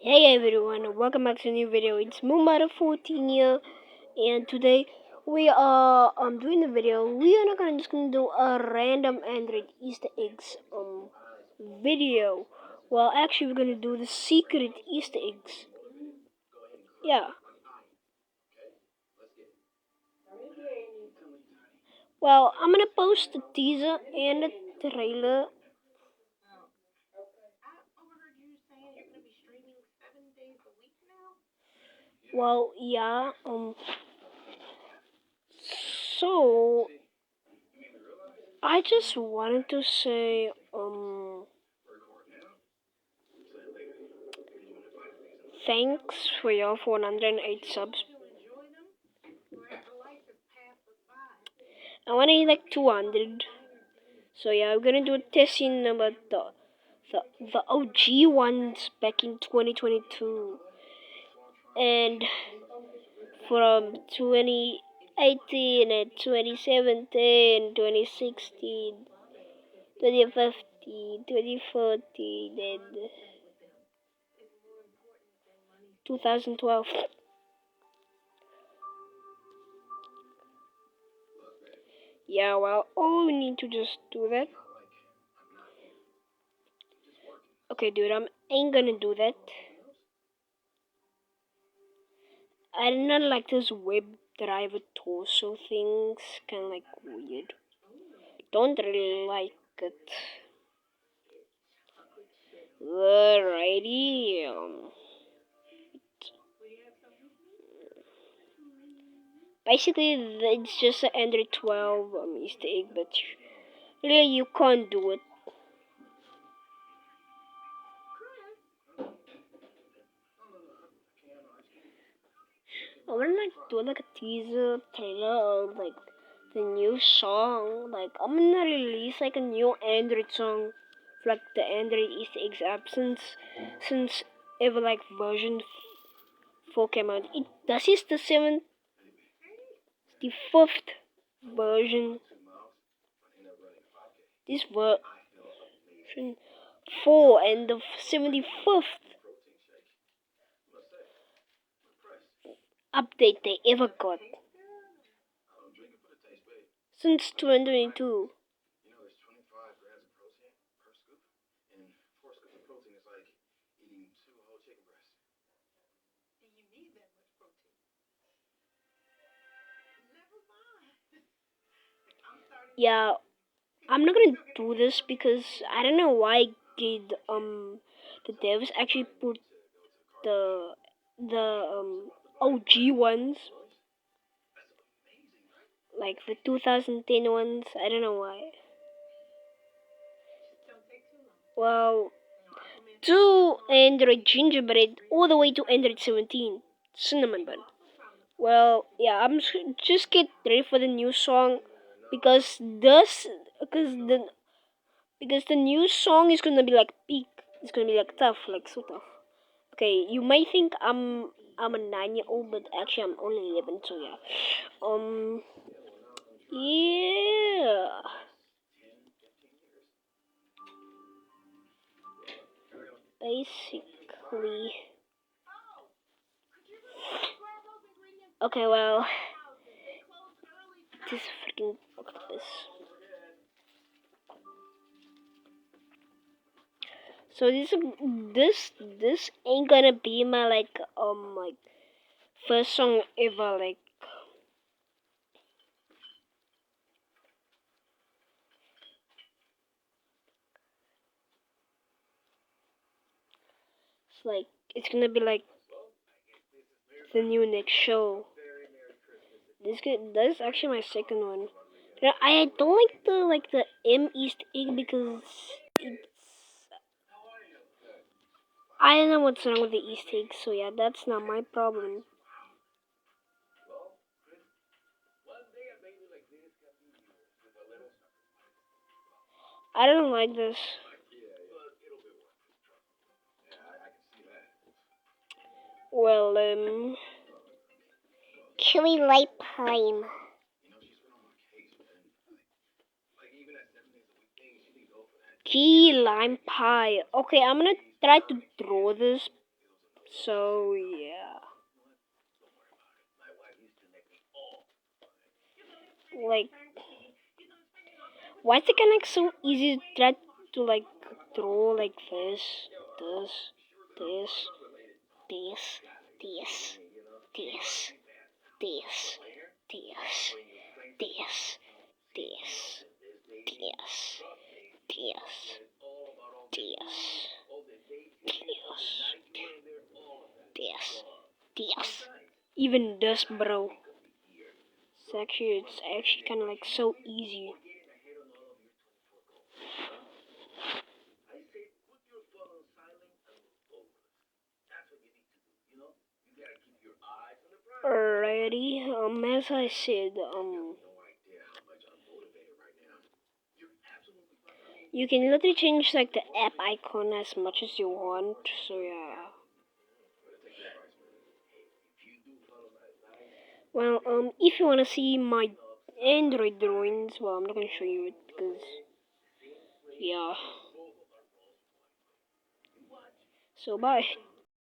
Hey everyone, welcome back to a new video. It's Moonmother14 here, and today we are doing the video. We are not gonna just gonna do a random Android Easter eggs video. Well, actually, we're gonna do the secret Easter eggs. Yeah. Well, I'm gonna post the teaser and the trailer. Well, yeah. So I just wanted to say thanks for your 408 subs. I want to hit like 200. So yeah, I'm gonna do a testing about the OG ones back in 2022 and from 2018 and 2017, 2016, 2015, 2014, and 2012. Yeah, well, all we need to just do that. Okay, dude, I ain't gonna do that. I do not like this web driver torso things, kinda like weird. Don't really like it. Alrighty. Basically, it's just an Android 12 Easter egg, but really you can't do it. I wanna like do like a teaser trailer of like the new song. Like I'm gonna release like a new Android song, for, like the Android Easter eggs app since ever like version 4 came out. This is the fifth version. This version 4 and the 75th update they ever got since 2022. Yeah, I'm not gonna do this because I don't know why did the devs actually put the OG ones, like the 2010 ones. I don't know why. Well, to Android Gingerbread all the way to Android 17 Cinnamon Bun. Well, yeah, just get ready for the new song because the new song is gonna be like peak. It's gonna be like tough, like so tough. Okay, you may think I'm a 9-year-old, but actually I'm only 11. So yeah, yeah. Basically, okay. Well, this freaking octopus. So this ain't gonna be my like first song ever. Like it's gonna be like the new next show. That's actually my second one. Yeah, I don't like the M East egg because it's I don't know what's wrong with the East egg. So yeah, that's not my problem. I don't like this. Well, Chili Light Prime. Key lime pie. Okay, I'm gonna try to draw this So yeah, like, why is it kind of like so easy to try to like draw like this, this, this, this, this, this, this, this, this, this, this, this, this. Even this, bro. It's actually kind of like so easy. Alrighty. As I said, you can literally change like the app icon as much as you want. So yeah. Well, if you wanna see my Android drawings, well, I'm not gonna show you it because yeah. So bye.